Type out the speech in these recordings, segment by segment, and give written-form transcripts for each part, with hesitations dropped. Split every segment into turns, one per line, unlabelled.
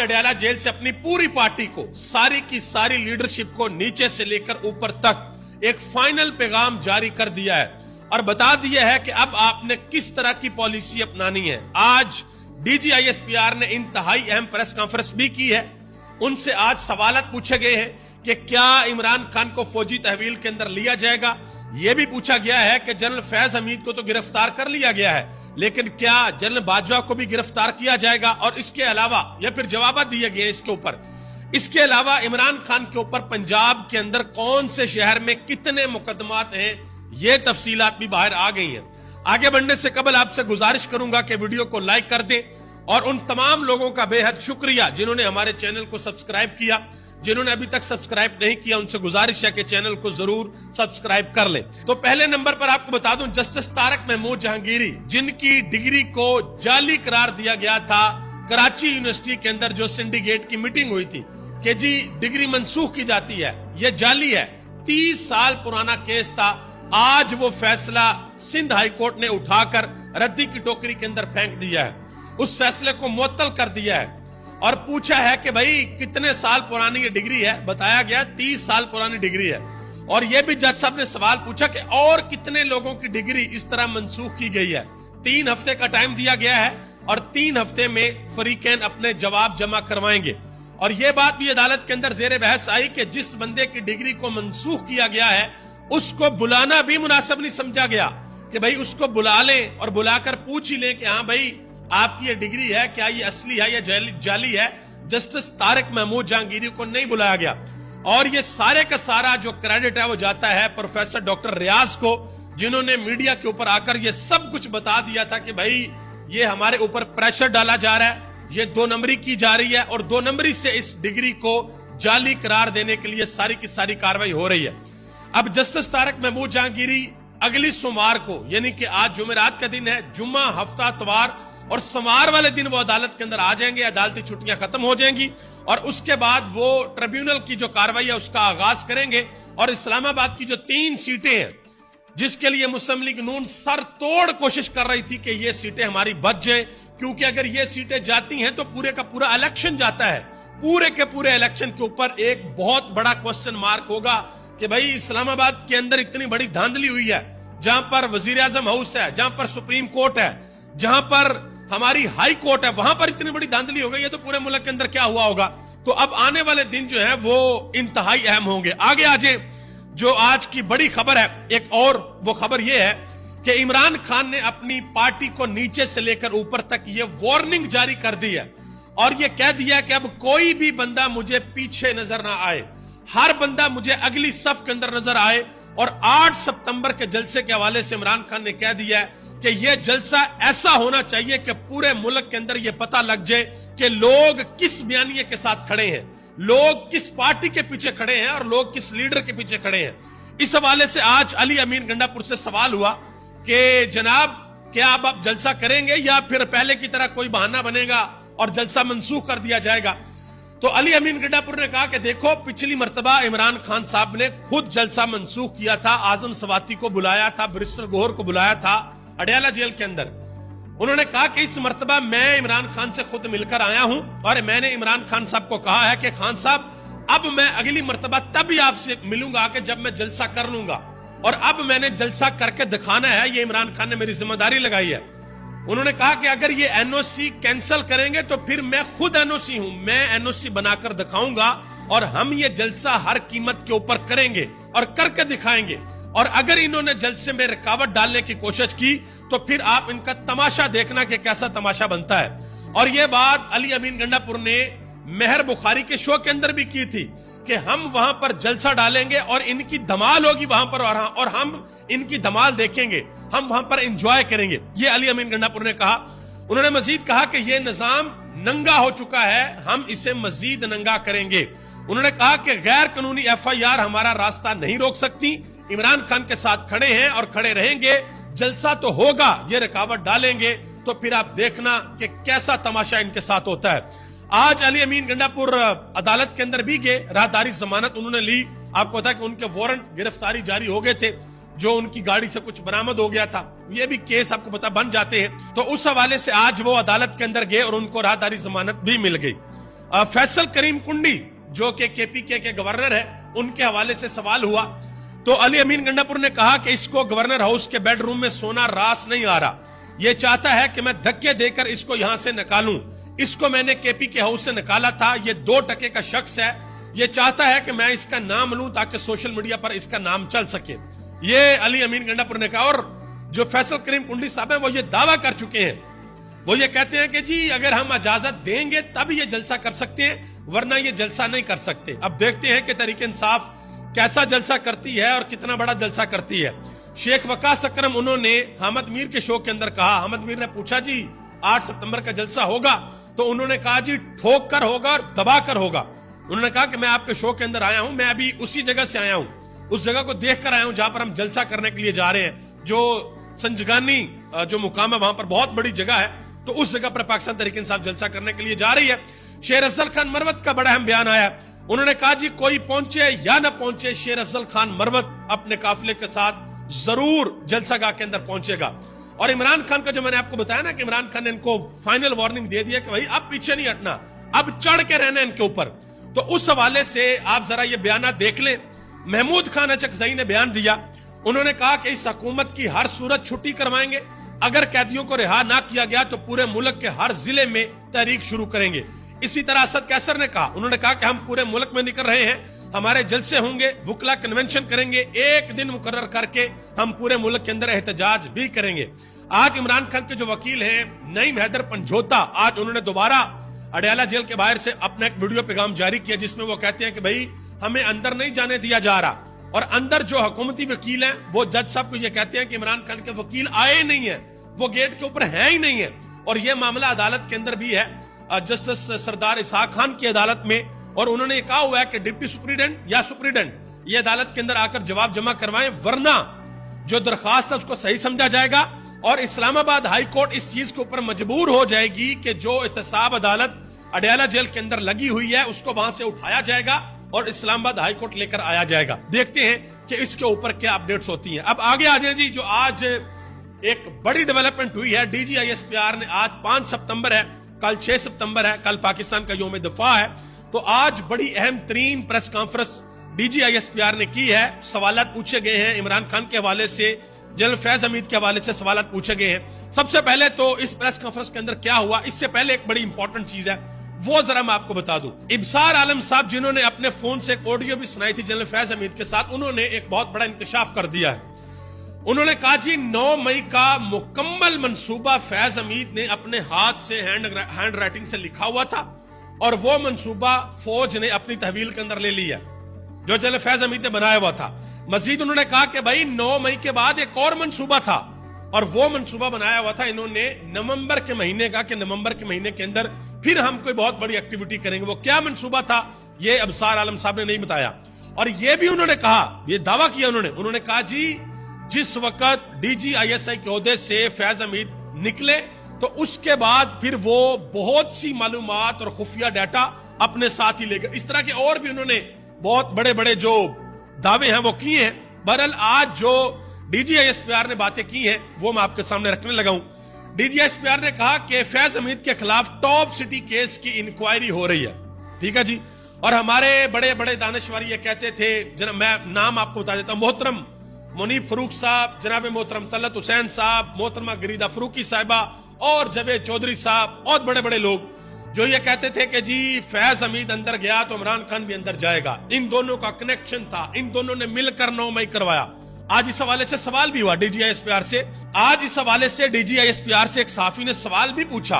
Adiala jail से अपनी पूरी पार्टी को, सारी की सारी लीडरशिप को नीचे से लेकर ऊपर तक एक फाइनल पैगाम जारी कर दिया है और बता दिया है कि अब आपने किस तरह की पॉलिसी अपनानी है। आज डीजीआईएसपीआर ने इंतहाई अहम प्रेस कॉन्फ्रेंस भी की है। उनसे आज सवालत पूछे गए हैं कि क्या इमरान खान को फौजी तहवील के अंदर लिया जाएगा। यह भी पूछा गया है कि जनरल फैज हमीद को तो गिरफ्तार कर लिया गया है, लेकिन क्या जनरल बाजवा को भी गिरफ्तार किया जाएगा। और इसके अलावा या फिर जवाब दिए गए इसके ऊपर, इसके अलावा इमरान खान के ऊपर पंजाब के अंदर कौन से शहर में कितने मुकदमात हैं, ये तफसीलात भी बाहर आ गई हैं। आगे बढ़ने से कबल आपसे गुजारिश करूंगा कि वीडियो को लाइक कर दें और उन तमाम लोगों का बेहद शुक्रिया जिन्होंने हमारे चैनल को सब्सक्राइब किया। जिन्होंने अभी तक सब्सक्राइब नहीं किया उनसे गुजारिश है कि चैनल को जरूर सब्सक्राइब कर लें। तो पहले नंबर पर आपको बता दूं, जस्टिस तारक महमूद जहांगीरी, जिनकी डिग्री को जाली करार दिया गया था कराची यूनिवर्सिटी के अंदर जो सिंडिकेट की मीटिंग हुई थी कि जी डिग्री मंसूख की जाती है, यह जाली है। 30 साल पुराना केस था। आज वो फैसला सिंध हाई कोर्ट ने उठाकर रद्दी की टोकरी के अंदर फेंक दिया है। उस फैसले को मुअत्तल कर दिया है और पूछा है कि भाई कितने साल पुरानी ये डिग्री है। बताया गया 30 साल पुरानी डिग्री है। और यह भी जज साहब ने सवाल पूछा कि और कितने लोगों की डिग्री इस तरह मंसूख की गई है। 3 हफ्ते का टाइम दिया गया है और 3 हफ्ते में फरीकैन अपने जवाब जमा करवाएंगे। और यह बात भी अदालत के अंदर जेर बहस आई कि जिस बंदे की डिग्री को मंसूख किया गया है उसको बुलाना भी मुनासिब नहीं समझा गया कि भाई उसको बुला लें और बुलाकर पूछ ही लें कि हाँ भाई आपकी ये डिग्री है, क्या ये असली है या जाली है। जस्टिस तारक महमूद जहांगीरी को नहीं बुलाया गया और ये सारे का सारा जो क्रेडिट है वो जाता है प्रोफेसर डॉक्टर रियाज को, जिन्होंने मीडिया के ऊपर आकर ये सब कुछ बता दिया था कि भाई ये हमारे ऊपर प्रेशर डाला जा रहा है, ये 2 नंबरी की जा रही है और 2 नंबरी से इस डिग्री को जाली करार देने के लिए सारी की सारी कार्रवाई हो रही है। अब जस्टिस तारक महमूद जहांगीरी अगली सोमवार को, यानी कि आज जुमेरात का दिन है, जुम्मा, हफ्ता, इतवार और सोमवार वाले दिन वो अदालत के अंदर आ जाएंगे। अदालती छुट्टियां खत्म हो जाएंगी और उसके बाद वो ट्रिब्यूनल की जो कार्रवाई है उसका आगाज करेंगे। और इस्लामाबाद की जो 3 सीटें हैं जिसके लिए मुस्लिम लीग नून सर तोड़ कोशिश कर रही थी कि ये सीटें हमारी बच जाएं, क्योंकि अगर ये सीटें जाती हैं तो पूरे का पूरा इलेक्शन जाता है। पूरे के पूरे इलेक्शन के ऊपर एक बहुत बड़ा क्वेश्चन मार्क होगा कि भाई इस्लामाबाद के अंदर इतनी बड़ी धांधली हुई है, जहां पर वजीर आजम हाउस है, जहां पर सुप्रीम कोर्ट है, जहां पर हमारी हाई कोर्ट है, वहां पर इतनी बड़ी धांधली हो गई है, तो पूरे मुल्क के अंदर क्या हुआ होगा। तो अब आने वाले दिन जो है वो इंतहाई अहम होंगे। आगे आ जाए, जो आज की बड़ी खबर है एक और, वो खबर ये है कि इमरान खान ने अपनी पार्टी को नीचे से लेकर ऊपर तक ये वार्निंग जारी कर दी है और ये कह दिया कि अब कोई भी बंदा मुझे पीछे नजर ना आए, हर बंदा मुझे अगली सफ के अंदर नजर आए। और 8 सितंबर के जलसे के हवाले से इमरान खान ने कह दिया है कि यह जलसा ऐसा होना चाहिए कि पूरे मुल्क के अंदर यह पता लग जाए कि लोग किस बयानिए के साथ खड़े हैं, लोग किस पार्टी के पीछे खड़े हैं और लोग किस लीडर के पीछे खड़े हैं। इस हवाले से आज अली अमीन गंडापुर से सवाल हुआ कि जनाब क्या आप जलसा करेंगे या फिर पहले की तरह कोई बहाना बनेगा और जलसा मंसूख कर दिया जाएगा। तो अली अमीन गंडापुर ने कहा कि देखो, पिछली मर्तबा इमरान खान साहब ने खुद जलसा मंसूख किया था, आजम सवाती को बुलाया था, बैरिस्टर गोहर को बुलाया था अडयाला जेल के अंदर। उन्होंने कहा कि इस मर्तबा मैं इमरान खान से खुद मिलकर आया हूं और मैंने इमरान खान साहब को कहा है कि खान साहब अब मैं अगली मर्तबा तभी आपसे मिलूंगा कि जब मैं जलसा कर लूंगा, और अब मैंने जलसा करके दिखाना है, ये इमरान खान ने मेरी जिम्मेदारी लगाई है। उन्होंने कहा कि अगर ये एनओसी कैंसिल करेंगे तो फिर मैं खुद एनओसी हूं, मैं एनओसी बनाकर दिखाऊंगा और हम ये जलसा हर कीमत के ऊपर करेंगे और करके दिखाएंगे। और अगर इन्होंने जलसे में रुकावट डालने की कोशिश की तो फिर आप इनका तमाशा देखना कि कैसा तमाशा बनता है। और ये बात अली अमीन गंडापुर ने मेहर बुखारी के शो के अंदर भी की थी कि हम वहां पर जलसा डालेंगे और इनकी धमाल होगी वहां पर, और हम इनकी धमाल देखेंगे, हम वहां पर एंजॉय करेंगे, ये अली अमीन गंडापुर ने कहा। उन्होंने मजीद कहा कि यह निजाम नंगा हो चुका है, हम इसे मजीद नंगा करेंगे। उन्होंने कहा कि गैर कानूनी एफआईआर हमारा रास्ता नहीं रोक सकती, इमरान खान के साथ खड़े हैं और खड़े रहेंगे, जलसा तो होगा, ये रुकावट डालेंगे तो फिर आप देखना कि कैसा तमाशा इनके साथ होता है। आज अली अमीन गंडापुर अदालत के अंदर भी गए, राहदारी जमानत उन्होंने ली। आपको पता है कि उनके वारंट गिरफ्तारी जारी हो गए थे, जो उनकी गाड़ी से कुछ बरामद हो गया था, ये भी केस आपको पता बन जाते हैं। तो उस हवाले से आज वो अदालत के अंदर गए और उनको राहदारी जमानत भी मिल गई। फैसल करीम कुंडी जो कि केपीके के गवर्नर है, उनके हवाले से सवाल हुआ तो अली अमीन गंडापुर ने कहा कि इसको गवर्नर हाउस के बेडरूम में सोना रास नहीं आ रहा, ये चाहता है कि मैं धक्के देकर इसको यहां से निकालूं, इसको मैंने केपीके हाउस से निकाला था, ये 2% का शख्स है, ये चाहता है कि मैं इसका नाम लूं ताकि सोशल मीडिया पर इसका नाम चल सके, ये अली अमीन गंडापुर ने कहा। और जो फैसल करीम कुंडी साहब है वो ये दावा कर चुके हैं, वो ये कहते हैं कि जी अगर हम इजाजत देंगे तब ये जलसा कर सकते हैं, वरना ये जलसा नहीं कर सकते। अब देखते हैं कि तहरीक इंसाफ कैसा जलसा करती है और कितना बड़ा जलसा करती है। शेख वकास अकरम उन्होंने हामिद मीर के शो के अंदर कहा, हामिद मीर ने पूछा जी 8 सितंबर का जलसा होगा, तो उन्होंने कहा जी ठोक कर होगा और दबा कर होगा। उन्होंने कहा कि मैं आपके शो के अंदर आया हूं, मैं अभी उसी जगह से आया हूं, उस जगह को देख कर आया हूं जहां पर हम जलसा करने के लिए जा रहे हैं, जो संजगानी जो मुकाम है वहां पर बहुत बड़ी जगह है, तो उस जगह पर पाकिस्तान तहरीक इंसाफ जलसा करने के लिए जा रही है। शेर अफजल खान मरवत का बड़ा अहम बयान आया, उन्होंने कहा जी कोई पहुंचे या न पहुंचे, शेर अफजल खान मरवत अपने काफिले के साथ जरूर जलसागाह के अंदर पहुंचेगा। और इमरान खान का जो मैंने आपको बताया ना कि इमरान खान ने इनको फाइनल वार्निंग दे दिया कि भाई अब पीछे नहीं हटना, अब चढ़ के रहना इनके ऊपर, तो उस हवाले से आप जरा ये बयान देख लें। महमूद खान अचकजई ने बयान दिया, उन्होंने कहा कि इस हुकूमत की हर सूरत छुट्टी करवाएंगे, अगर कैदियों को रिहा ना किया गया तो पूरे मुल्क के हर जिले में तहरीक शुरू करेंगे। इसी तरह असद कैसर ने कहा, उन्होंने कहा कि हम पूरे मुल्क में निकल रहे हैं, हमारे जलसे होंगे, वुकला कन्वेंशन करेंगे, एक दिन मुकर्रर करके हम पूरे मुल्क के अंदर एहतजाज भी करेंगे। आज इमरान खान के जो वकील हैं नईम हैदर पंजोता, आज उन्होंने दोबारा अडयाला जेल के बाहर से अपना एक वीडियो पैगाम जारी किया जिसमें वो कहते हैं कि भाई हमें अंदर नहीं जाने दिया जा रहा, और अंदर जो हुकूमती वकील हैं वो जज साहब को ये कहते हैं कि इमरान खान के वकील आए नहीं है, वो गेट के ऊपर है ही नहीं है। और ये मामला अदालत के अंदर भी है, जस्टिस सरदार इसहाक खान की अदालत में, और उन्होंने कहा हुआ है कि डिप्टी सुप्रीडेंट या सुप्रीडेंट ये अदालत के अंदर आकर जवाब जमा करवाएं, वरना जो दरखास्त है उसको सही समझा जाएगा और इस्लामाबाद हाई कोर्ट इस चीज के ऊपर मजबूर हो जाएगी कि जो एहतसाब अदालत अडयाला जेल के अंदर लगी हुई है उसको वहां से उठाया जाएगा और इस्लामाबाद हाई कोर्ट लेकर आया जाएगा। देखते हैं कि इसके ऊपर क्या अपडेट्स होती हैं। अब आगे आ जाए जी, जो आज एक बड़ी डेवलपमेंट हुई है, DGISPR ने आज 5 सितंबर है, कल 6 सितंबर है, कल पाकिस्तान का यौम दफा है, तो आज बड़ी अहम तरीन प्रेस कॉन्फ्रेंस DGISPR ने की है। सवालात पूछे गए हैं इमरान खान के हवाले से, जनरल फैज हमीद के हवाले से सवालात पूछे गए हैं। सबसे पहले तो इस प्रेस कॉन्फ्रेंस के अंदर क्या हुआ, इससे पहले एक बड़ी इंपॉर्टेंट चीज है वो जरा मैं आपको बता दूं। इब्सार आलम साहब जिन्होंने अपने फोन से एक ऑडियो भी सुनाई थी जनरल फैज हमीद के साथ, उन्होंने एक बहुत बड़ा इंकशाफ कर दिया है। उन्होंने कहा जी 9 मई का मुकम्मल मंसूबा फैज हमीद ने अपने हाथ से हैंड राइटिंग से लिखा हुआ था और वो मंसूबा फौज ने अपनी तहवील के अंदर ले लिया जो जनरल फैज हमीद ने बनाया हुआ था। मजीद उन्होंने कहा कि भाई 9 मई के बाद एक और मंसूबा था और वो मंसूबा बनाया हुआ था इन्होंने नवंबर के महीने का, कि नवंबर के महीने के अंदर फिर हम कोई बहुत बड़ी एक्टिविटी करेंगे। वो क्या मंसूबा था ये अब्सार आलम साहब ने नहीं बताया। और ये भी उन्होंने कहा, ये दावा किया उन्होंने कहा जी जिस वक्त DGISI के ओहदे से फैज हमीद निकले तो उसके बाद फिर वो बहुत सी मालूमात और खुफिया डाटा अपने साथ ही ले गए। इस तरह के और भी उन्होंने बहुत बड़े बड़े जो दावे हैं वो किए हैं। बहरहाल आज जो DGISPR ने बातें की हैं वो मैं आपके सामने रखने लगा हूं। DGISPR ने कहा कि फैज हमीद के खिलाफ टॉप सिटी केस की इंक्वायरी हो रही है, ठीक है जी। और हमारे बड़े बड़े दानिशवर ये कहते थे, जनाब मैं नाम आपको बता देता हूं, मोहतरम मुनीफ फरूक साहब, जनाब मोहतरम तलत हुसैन साहब, मोहतरमा गरीदा फरूकी साहिबा और जावेद चौधरी साहब, बहुत बड़े बड़े लोग जो ये कहते थे कि जी फैज हमीद अंदर गया तो इमरान खान भी अंदर जाएगा। इन दोनों का कनेक्शन था, इन दोनों ने मिलकर 9 मई करवाया। आज इस हवाले से सवाल भी हुआ DGISPR से। आज इस हवाले से DGISPR से एक सहाफी ने सवाल भी पूछा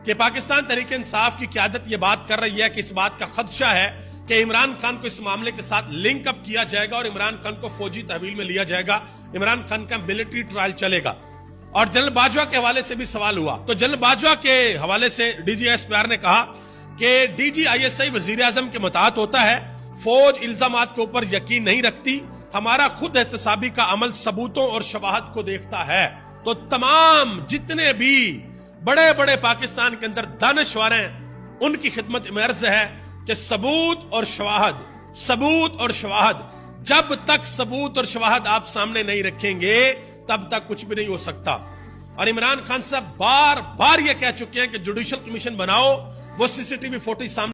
कि पाकिस्तान तहरीक इंसाफ की क़यादत ये बात कर रही है कि इस बात का खदशा है कि इमरान खान को इस मामले के साथ लिंक अप किया जाएगा और इमरान खान को फौजी तहवील में लिया जाएगा, इमरान खान का मिलिट्री ट्रायल चलेगा। और जनरल बाजवा के हवाले से भी सवाल हुआ, तो जनरल बाजवा के हवाले से DGISPR ने कहा कि DGISI वजीर आजम के मुताबिक होता है, फौज इल्जामात के ऊपर यकीन नहीं रखती, हमारा खुद एहतसाबी का अमल सबूतों और शवाहद को देखता है। तो तमाम जितने भी बड़े बड़े पाकिस्तान के अंदर दानिशवर हैं उनकी खिदमत में अर्ज है कि सबूत और शवाहद, जब तक सबूत और शवाहद आप सामने नहीं रखेंगे तब तक कुछ भी नहीं हो सकता। और इमरान खान साहब बार बार ये कह चुके हैं कि जुडिशल कमीशन बनाओ, वो CCTV फुटेज सामने